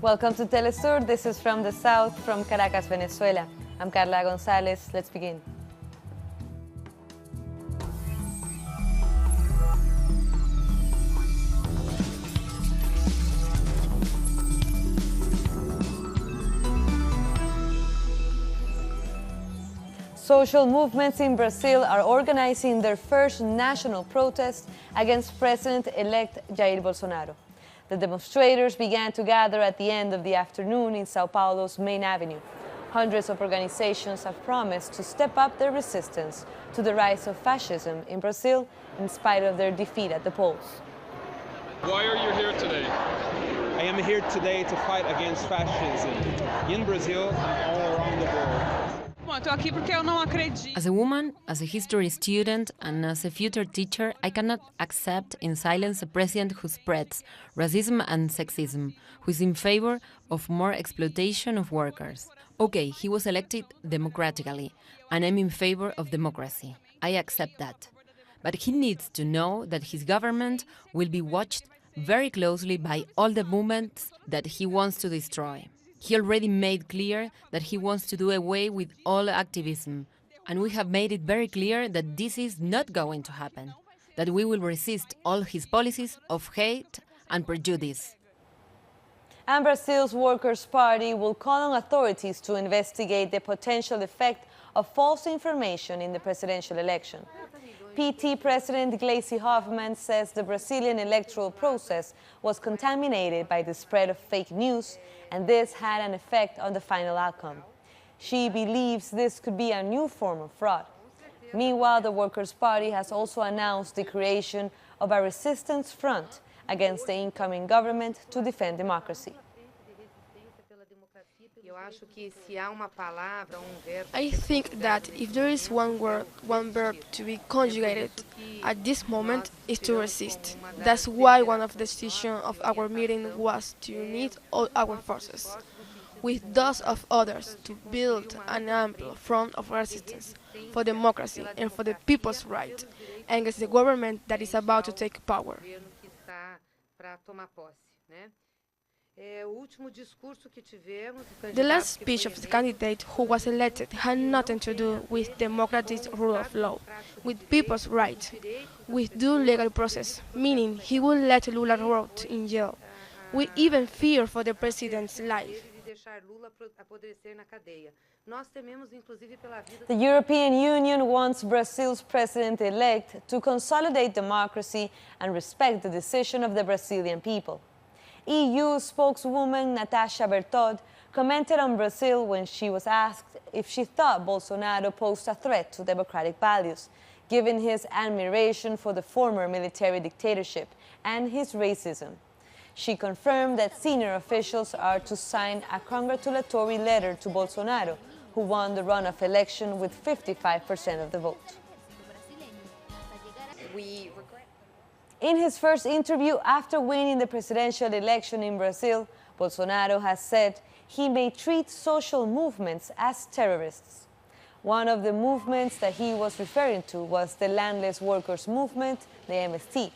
Welcome to Telesur. This is from the south, from Caracas, Venezuela. I'm Carla Gonzalez. Let's begin. Social movements in Brazil are organizing their first national protest against President-elect Jair Bolsonaro. The demonstrators began to gather at the end of the afternoon in Sao Paulo's main avenue. Hundreds of organizations have promised to step up their resistance to the rise of fascism in Brazil in spite of their defeat at the polls. Why are you here today? I am here today to fight against fascism in Brazil and all around the world. As a woman, as a history student, and as a future teacher, I cannot accept in silence a president who spreads racism and sexism, who is in favor of more exploitation of workers. Okay, he was elected democratically, and I'm in favor of democracy. I accept that. But he needs to know that his government will be watched very closely by all the movements that he wants to destroy. He already made clear that he wants to do away with all activism, and we have made it very clear that this is not going to happen, that we will resist all his policies of hate and prejudice. And Brazil's Workers' Party will call on authorities to investigate the potential effect of false information in the presidential election. PT President Gleisi Hoffmann says the Brazilian electoral process was contaminated by the spread of fake news, and this had an effect on the final outcome. She believes this could be a new form of fraud. Meanwhile, the Workers' Party has also announced the creation of a resistance front against the incoming government to defend democracy. I think that if there is one word, one verb to be conjugated at this moment is to resist. That's why one of the decisions of our meeting was to unite all our forces, with those of others, to build an ample front of resistance for democracy and for the people's right against the government that is about to take power. The last speech of the candidate who was elected had nothing to do with democratic rule of law, with people's rights, with due legal process, meaning he would let Lula rot in jail. We even fear for the president's life. The European Union wants Brazil's president-elect to consolidate democracy and respect the decision of the Brazilian people. EU spokeswoman Natasha Bertod commented on Brazil when she was asked if she thought Bolsonaro posed a threat to democratic values, given his admiration for the former military dictatorship and his racism. She confirmed that senior officials are to sign a congratulatory letter to Bolsonaro, who won the runoff election with 55% of the vote. In his first interview after winning the presidential election in Brazil, Bolsonaro has said he may treat social movements as terrorists. One of the movements that he was referring to was the landless workers movement, the MST.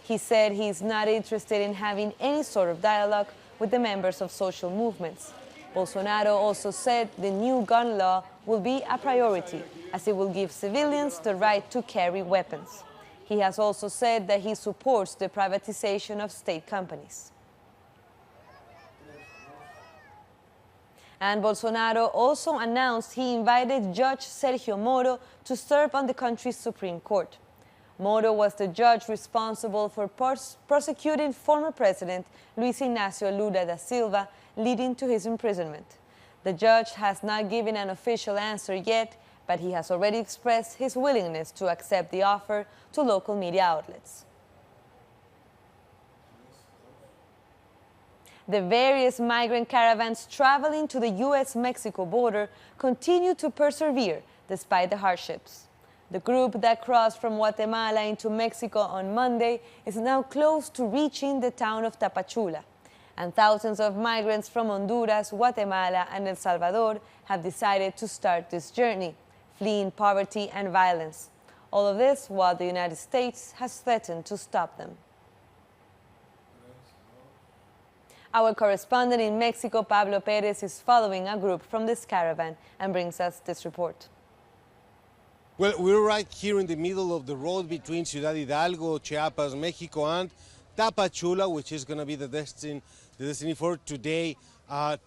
He said he's not interested in having any sort of dialogue with the members of social movements. Bolsonaro also said the new gun law will be a priority, as it will give civilians the right to carry weapons. He has also said that he supports the privatization of state companies. And Bolsonaro also announced he invited Judge Sergio Moro to serve on the country's Supreme Court. Moro was the judge responsible for prosecuting former President Luis Inácio Lula da Silva, leading to his imprisonment. The judge has not given an official answer yet, but he has already expressed his willingness to accept the offer to local media outlets. The various migrant caravans traveling to the U.S.-Mexico border continue to persevere despite the hardships. The group that crossed from Guatemala into Mexico on Monday is now close to reaching the town of Tapachula, and thousands of migrants from Honduras, Guatemala, and El Salvador have decided to start this journey, fleeing poverty and violence. All of this while the United States has threatened to stop them. Our correspondent in Mexico, Pablo Perez, is following a group from this caravan and brings us this report. Well, we're right here in the middle of the road between Ciudad Hidalgo, Chiapas, Mexico, and Tapachula, which is going to be the destiny for today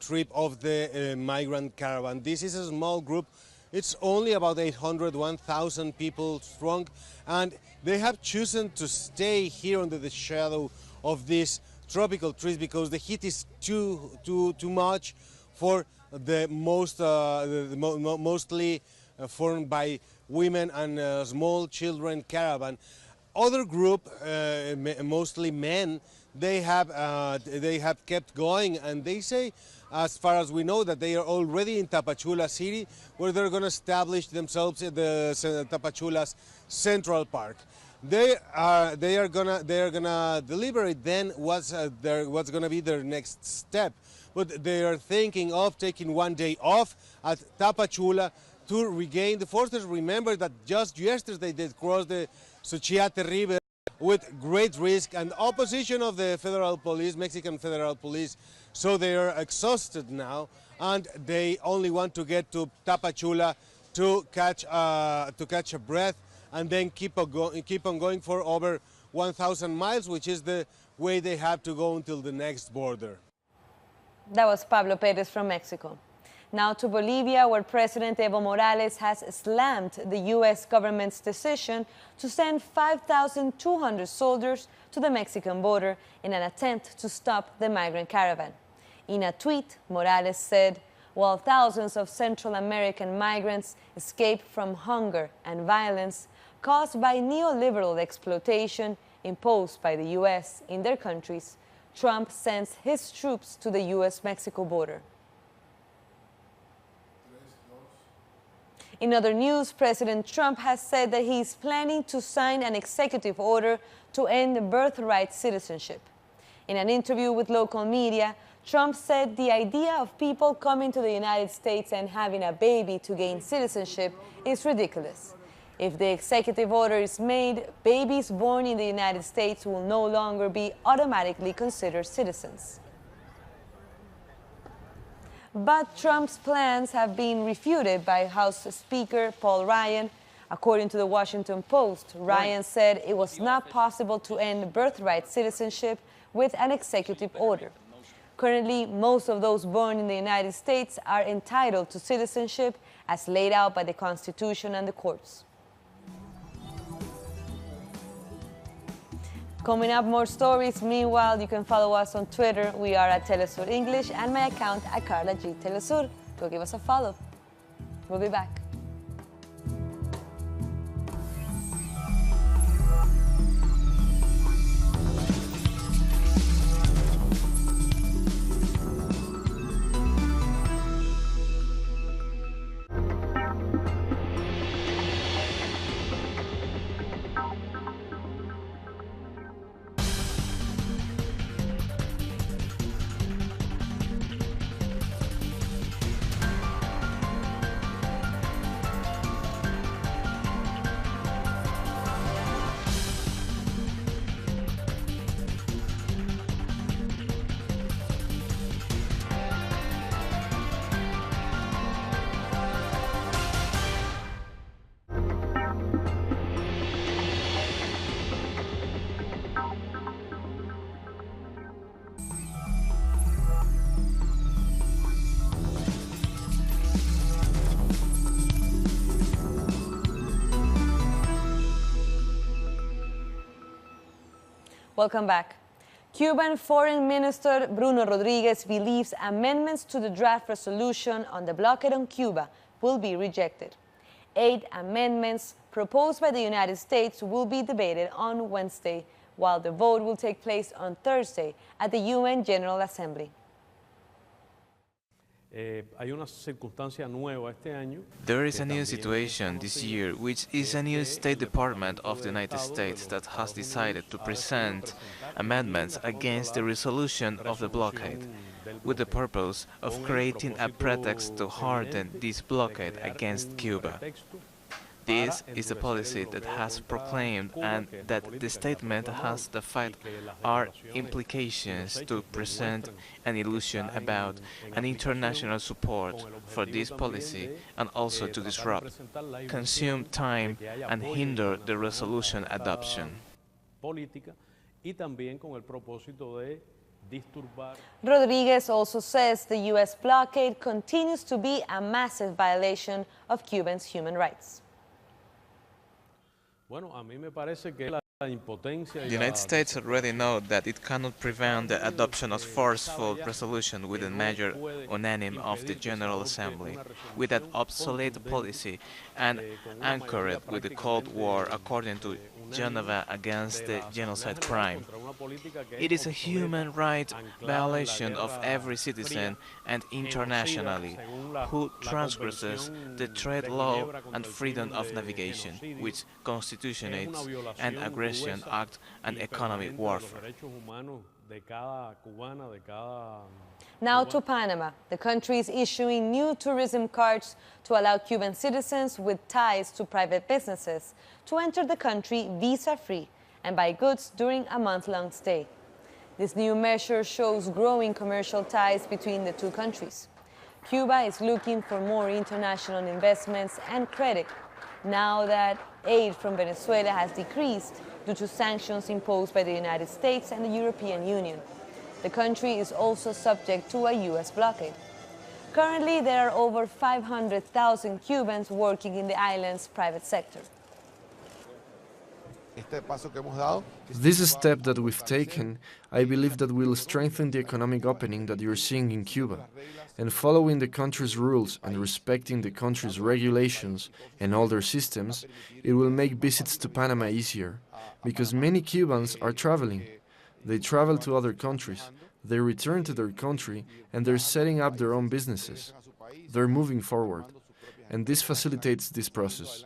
trip of the migrant caravan. This is a small group. It's only about 800, 1,000 people strong, and they have chosen to stay here under the shadow of these tropical trees because the heat is too much for the mostly formed by women and small children caravan. Other group, mostly men, they have kept going, and they say, as far as we know, that they are already in Tapachula city, where they're going to establish themselves in the Tapachula's Central Park. They are gonna deliberate then what's gonna be their next step. But they are thinking of taking one day off at Tapachula to regain the forces. Remember that just yesterday they crossed the Suchiate River with great risk and opposition of the federal police, Mexican federal police. So they are exhausted now, and they only want to get to Tapachula to catch a breath, and then keep on going for over 1,000 miles, which is the way they have to go until the next border. That was Pablo Perez from Mexico. Now to Bolivia, where President Evo Morales has slammed the U.S. government's decision to send 5,200 soldiers to the Mexican border in an attempt to stop the migrant caravan. In a tweet, Morales said, while thousands of Central American migrants escape from hunger and violence caused by neoliberal exploitation imposed by the U.S. in their countries, Trump sends his troops to the U.S.-Mexico border. In other news, President Trump has said that he is planning to sign an executive order to end birthright citizenship. In an interview with local media, Trump said the idea of people coming to the United States and having a baby to gain citizenship is ridiculous. If the executive order is made, babies born in the United States will no longer be automatically considered citizens. But Trump's plans have been refuted by House Speaker Paul Ryan. According to the Washington Post, Ryan said it was not possible to end birthright citizenship with an executive order. Currently, most of those born in the United States are entitled to citizenship as laid out by the Constitution and the courts. Coming up, more stories. Meanwhile, you can follow us on Twitter. We are at Telesur English, and my account at Carla G. Telesur. Go give us a follow. We'll be back. Welcome back. Cuban Foreign Minister Bruno Rodriguez believes amendments to the draft resolution on the blockade on Cuba will be rejected. 8 amendments proposed by the United States will be debated on Wednesday, while the vote will take place on Thursday at the UN General Assembly. There is a new situation this year, which is a new State Department of the United States that has decided to present amendments against the resolution of the blockade, with the purpose of creating a pretext to harden this blockade against Cuba. This is a policy that has proclaimed and that the statement has defied our implications to present an illusion about an international support for this policy and also to disrupt, consume time and hinder the resolution adoption. Rodriguez also says the U.S. blockade continues to be a massive violation of Cubans' human rights. The United States already know that it cannot prevent the adoption of forceful resolution with a major unanimity of the General Assembly, with an obsolete policy and anchored with the Cold War according to Geneva against the genocide crime. It is a human rights violation of every citizen and internationally who transgresses the trade law and freedom of navigation, which constitutes an aggression act and economic warfare. Now to Panama. The country is issuing new tourism cards to allow Cuban citizens with ties to private businesses to enter the country visa-free and buy goods during a month-long stay. This new measure shows growing commercial ties between the two countries. Cuba is looking for more international investments and credit now that aid from Venezuela has decreased due to sanctions imposed by the United States and the European Union. The country is also subject to a U.S. blockade. Currently, there are over 500,000 Cubans working in the island's private sector. This step that we've taken, I believe that will strengthen the economic opening that you're seeing in Cuba. And following the country's rules and respecting the country's regulations and all their systems, it will make visits to Panama easier, because many Cubans are traveling. They travel to other countries, they return to their country, and they're setting up their own businesses. They're moving forward, and this facilitates this process.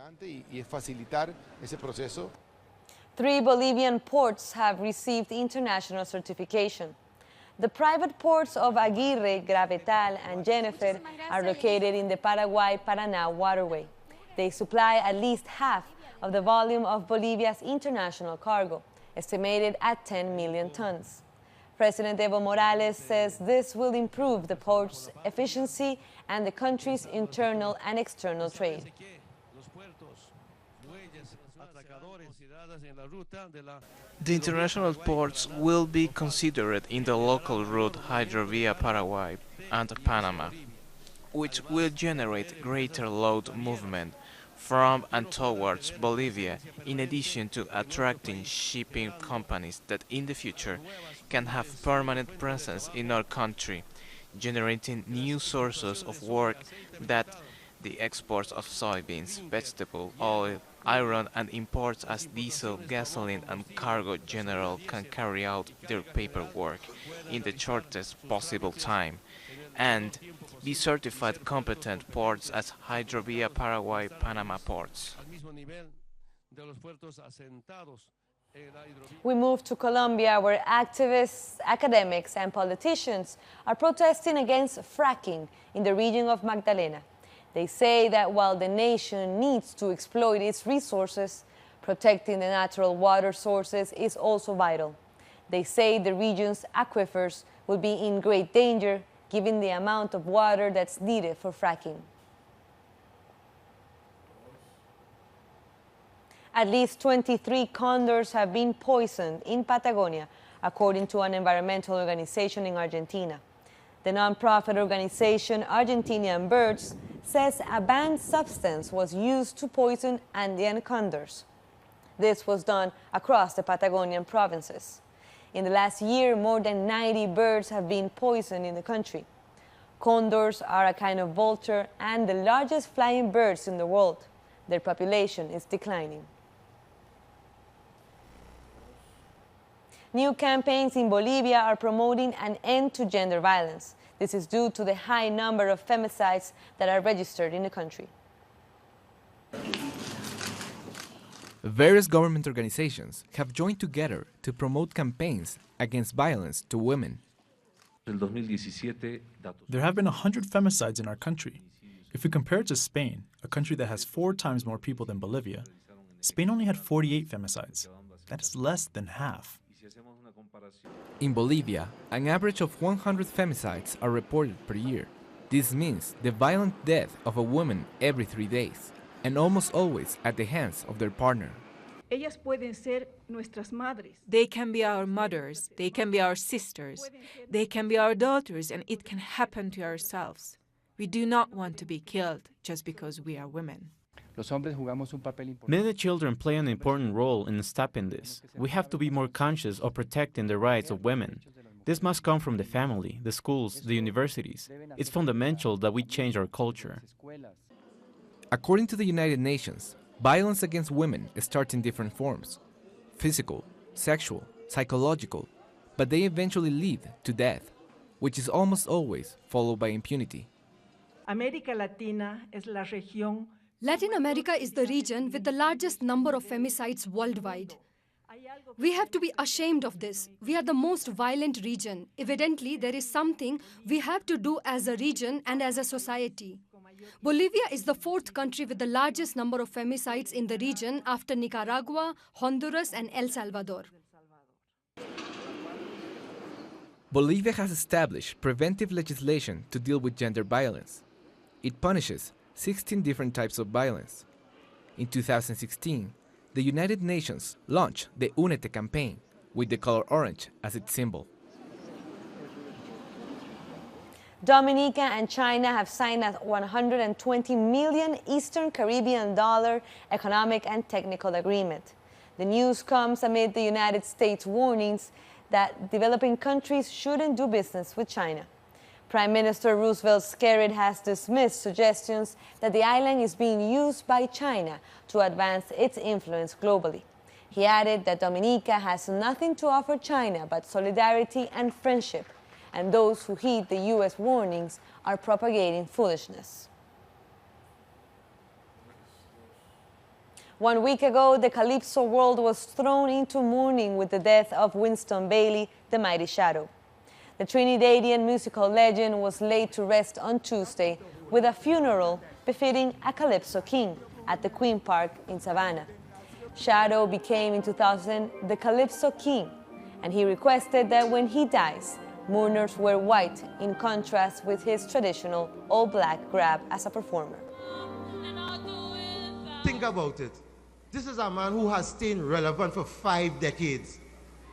3 Bolivian ports have received international certification. The private ports of Aguirre, Gravetal, and Jennifer are located in the Paraguay-Paraná waterway. They supply at least half of the volume of Bolivia's international cargo, estimated at 10 million tons. President Evo Morales says this will improve the port's efficiency and the country's internal and external trade. The international ports will be considered in the local route Hydrovia Paraguay and Panama, which will generate greater load movement from and towards Bolivia, in addition to attracting shipping companies that in the future can have permanent presence in our country, generating new sources of work that the exports of soybeans, vegetable oil, iron and imports as diesel, gasoline and cargo general can carry out their paperwork in the shortest possible time and be certified competent ports as Hydrovia Paraguay Panama ports. We move to Colombia, where activists, academics and politicians are protesting against fracking in the region of Magdalena. They say that while the nation needs to exploit its resources, protecting the natural water sources is also vital. They say the region's aquifers will be in great danger given the amount of water that's needed for fracking. At least 23 condors have been poisoned in Patagonia, according to an environmental organization in Argentina. The non-profit organization Argentinian Birds says a banned substance was used to poison Andean condors. This was done across the Patagonian provinces. In the last year, more than 90 birds have been poisoned in the country. Condors are a kind of vulture and the largest flying birds in the world. Their population is declining. New campaigns in Bolivia are promoting an end to gender violence. This is due to the high number of femicides that are registered in the country. Various government organizations have joined together to promote campaigns against violence to women. There have been 100 femicides in our country. If we compare it to Spain, a country that has 4 times more people than Bolivia, Spain only had 48 femicides. That is less than half. In Bolivia, an average of 100 femicides are reported per year. This means the violent death of a woman every 3 days, and almost always at the hands of their partner. They can be our mothers, they can be our sisters, they can be our daughters, and it can happen to ourselves. We do not want to be killed just because we are women. Men and children play an important role in stopping this. We have to be more conscious of protecting the rights of women. This must come from the family, the schools, the universities. It's fundamental that we change our culture. According to the United Nations, violence against women starts in different forms: physical, sexual, psychological, but they eventually lead to death, which is almost always followed by impunity. Latin America is the region with the largest number of femicides worldwide. We have to be ashamed of this. We are the most violent region. Evidently, there is something we have to do as a region and as a society. Bolivia is the 4th country with the largest number of femicides in the region after Nicaragua, Honduras, and El Salvador. Bolivia has established preventive legislation to deal with gender violence. It punishes 16 different types of violence. In 2016, the United Nations launched the Únete campaign with the color orange as its symbol. Dominica and China have signed a $120 million Eastern Caribbean dollar economic and technical agreement. The news comes amid the United States warnings that developing countries shouldn't do business with China. Prime Minister Roosevelt Skerritt has dismissed suggestions that the island is being used by China to advance its influence globally. He added that Dominica has nothing to offer China but solidarity and friendship, and those who heed the U.S. warnings are propagating foolishness. 1 week ago, the Calypso world was thrown into mourning with the death of Winston Bailey, the Mighty Shadow. The Trinidadian musical legend was laid to rest on Tuesday with a funeral befitting a Calypso king at the Queen Park in Savannah. Shadow became in 2000 the Calypso king, and he requested that when he dies, mourners wear white in contrast with his traditional all-black grab as a performer. Think about it. This is a man who has stayed relevant for 5 decades.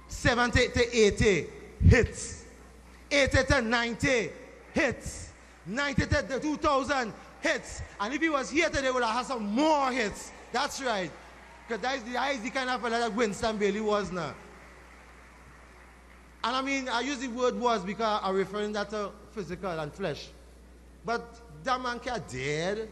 70 to 80 hits. 80 to 90 hits. 90 to 2000 hits. And if he was here today, we would have had some more hits. That's right. Because that is the kind of fella that Winston Bailey was now. And I mean, I use the word was because I'm referring that to physical and flesh. But that man can't dead.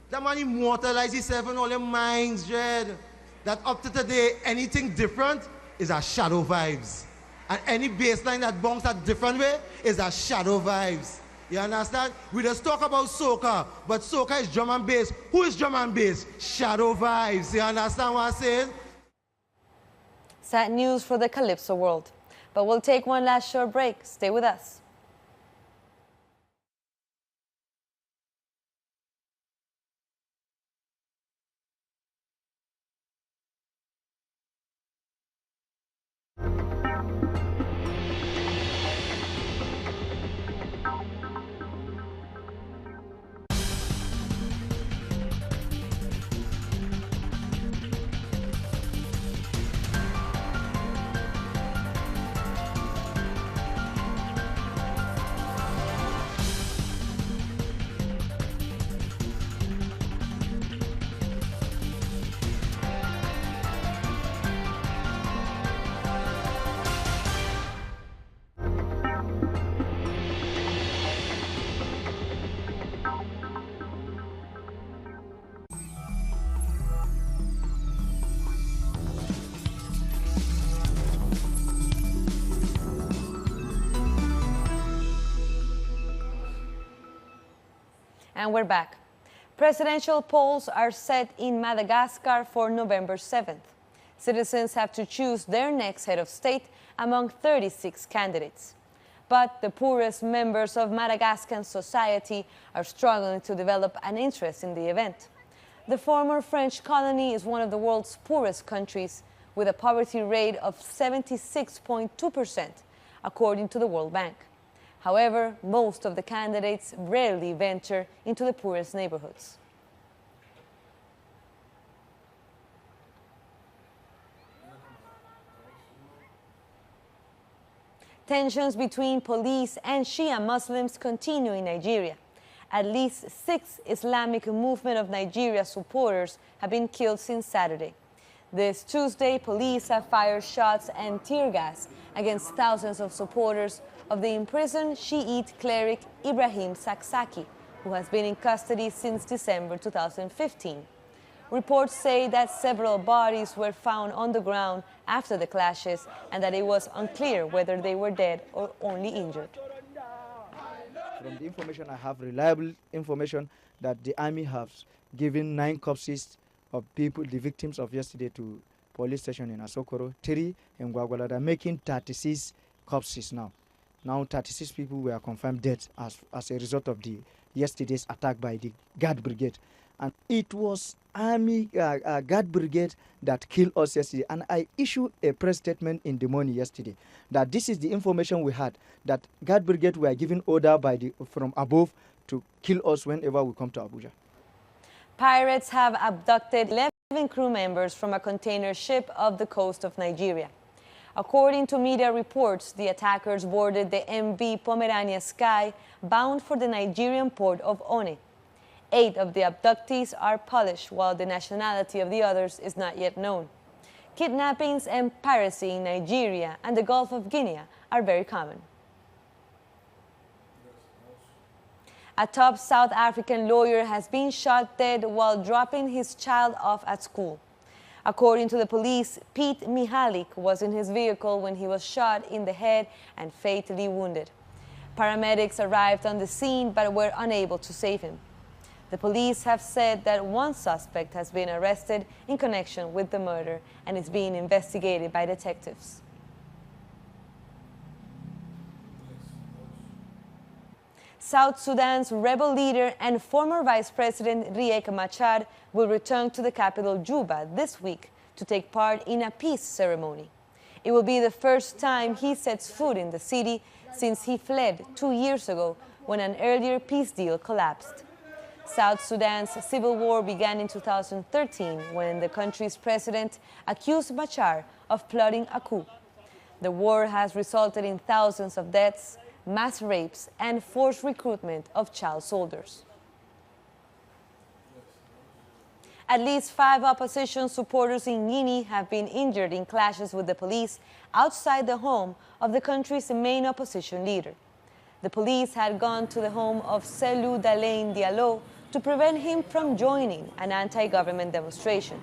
That man immortalized himself in all the minds, Jed. That up to today, anything different is a shadow vibes. And any baseline that bounces a different way is a shadow vibes. You understand? We just talk about soca, but soca is drum and bass. Who is drum and bass? Shadow vibes. You understand what I'm saying? Sad news for the Calypso world. But we'll take one last short break. Stay with us. And we're back. Presidential polls are set in Madagascar for November 7th. Citizens have to choose their next head of state among 36 candidates. but the poorest members of Madagascan society are struggling to develop an interest in the event. The former French colony is one of the world's poorest countries, with a poverty rate of 76.2%, according to the World Bank. However, most of the candidates rarely venture into the poorest neighborhoods. Tensions between police and Shia Muslims continue in Nigeria. At least 6 Islamic Movement of Nigeria supporters have been killed since Saturday. This Tuesday, police have fired shots and tear gas against thousands of supporters of the imprisoned Shiite cleric Ibrahim Saksaki, who has been in custody since December 2015. Reports say that several bodies were found on the ground after the clashes and that it was unclear whether they were dead or only injured. From the information I have, reliable information, that the army has given 9 corpses of people, the victims of yesterday, to police station in Asokoro, 3 in Gwagwalada, making 36 corpses now. Now 36 people were confirmed dead as a result of the yesterday's attack by the Guard Brigade. And it was Army Guard Brigade that killed us yesterday. And I issued a press statement in the morning yesterday that this is the information we had, that Guard Brigade were given order from above to kill us whenever we come to Abuja. Pirates have abducted 11 crew members from a container ship off the coast of Nigeria. According to media reports, the attackers boarded the MV Pomerania Sky bound for the Nigerian port of One. 8 of the abductees are Polish, while the nationality of the others is not yet known. Kidnappings and piracy in Nigeria and the Gulf of Guinea are very common. A top South African lawyer has been shot dead while dropping his child off at school. According to the police, Pete Mihalik was in his vehicle when he was shot in the head and fatally wounded. Paramedics arrived on the scene but were unable to save him. The police have said that one suspect has been arrested in connection with the murder and is being investigated by detectives. South Sudan's rebel leader and former Vice President Riek Machar will return to the capital Juba this week to take part in a peace ceremony. It will be the first time he sets foot in the city since he fled 2 years ago when an earlier peace deal collapsed. South Sudan's civil war began in 2013 when the country's president accused Machar of plotting a coup. The war has resulted in thousands of deaths, mass rapes, and forced recruitment of child soldiers. At least 5 opposition supporters in Guinea have been injured in clashes with the police outside the home of the country's main opposition leader. The police had gone to the home of Selou Dalein Diallo to prevent him from joining an anti-government demonstration.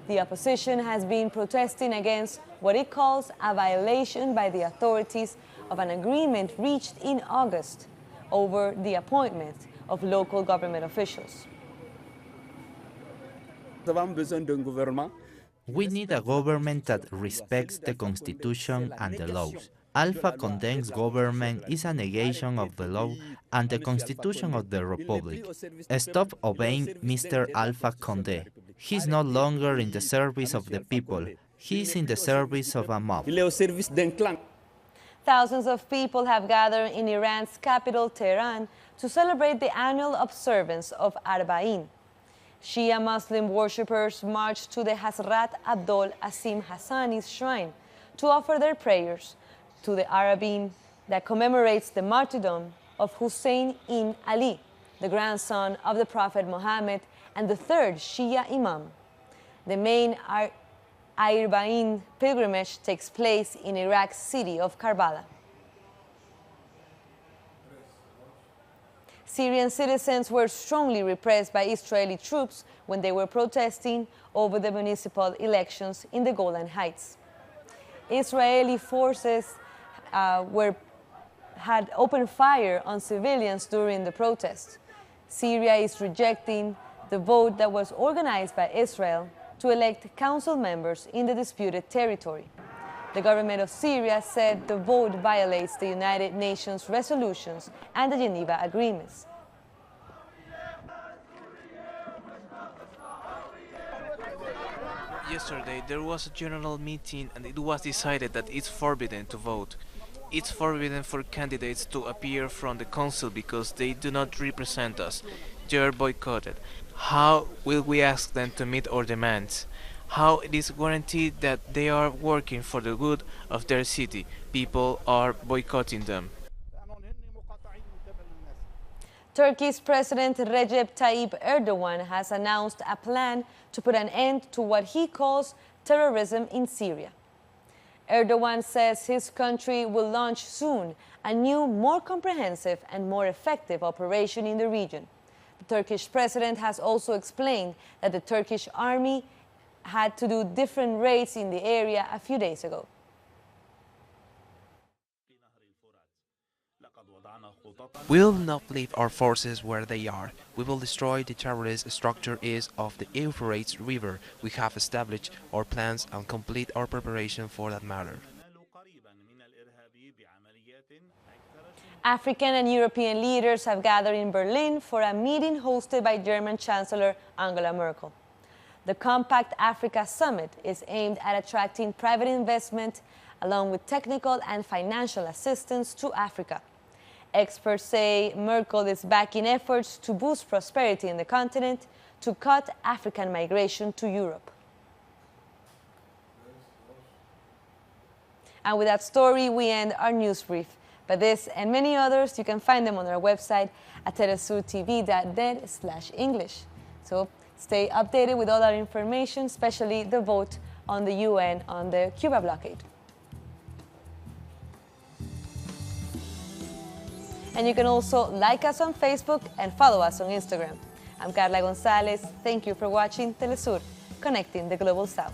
The opposition has been protesting against what it calls a violation by the authorities of an agreement reached in August over the appointment of local government officials. We need a government that respects the Constitution and the laws. Alpha Condé's government is a negation of the law and the Constitution of the Republic. Stop obeying Mr. Alpha Condé. He's no longer in the service of the people. He's in the service of a mob. Thousands of people have gathered in Iran's capital, Tehran, to celebrate the annual observance of Arba'in. Shia Muslim worshippers marched to the Hazrat Abdul Asim Hassani's shrine to offer their prayers to the Arba'in that commemorates the martyrdom of Hussein ibn Ali, the grandson of the Prophet Muhammad and the 3rd Shia Imam. The main Arba'in pilgrimage takes place in Iraq's city of Karbala. Syrian citizens were strongly repressed by Israeli troops when they were protesting over the municipal elections in the Golan Heights. Israeli forces had opened fire on civilians during the protest. Syria is rejecting the vote that was organized by Israel to elect council members in the disputed territory. The government of Syria said the vote violates the United Nations resolutions and the Geneva agreements. Yesterday there was a general meeting and it was decided that it's forbidden to vote. It's forbidden for candidates to appear from the council because they do not represent us. They are boycotted. How will we ask them to meet our demands? How it is guaranteed that they are working for the good of their city? People are boycotting them. Turkey's President Recep Tayyip Erdogan has announced a plan to put an end to what he calls terrorism in Syria. Erdogan says his country will launch soon a new, more comprehensive and more effective operation in the region. The Turkish president has also explained that the Turkish army had to do different raids in the area a few days ago. We will not leave our forces where they are. We will destroy the terrorist structures of the Euphrates River. We have established our plans and complete our preparation for that matter. African and European leaders have gathered in Berlin for a meeting hosted by German Chancellor Angela Merkel. The Compact Africa Summit is aimed at attracting private investment along with technical and financial assistance to Africa. Experts say Merkel is backing efforts to boost prosperity in the continent to cut African migration to Europe. And with that story, we end our news brief. But this and many others, you can find them on our website at telesurtv.net/English. So stay updated with all our information, especially the vote on the UN on the Cuba blockade. And you can also like us on Facebook and follow us on Instagram. I'm Carla Gonzalez. Thank you for watching Telesur, connecting the Global South.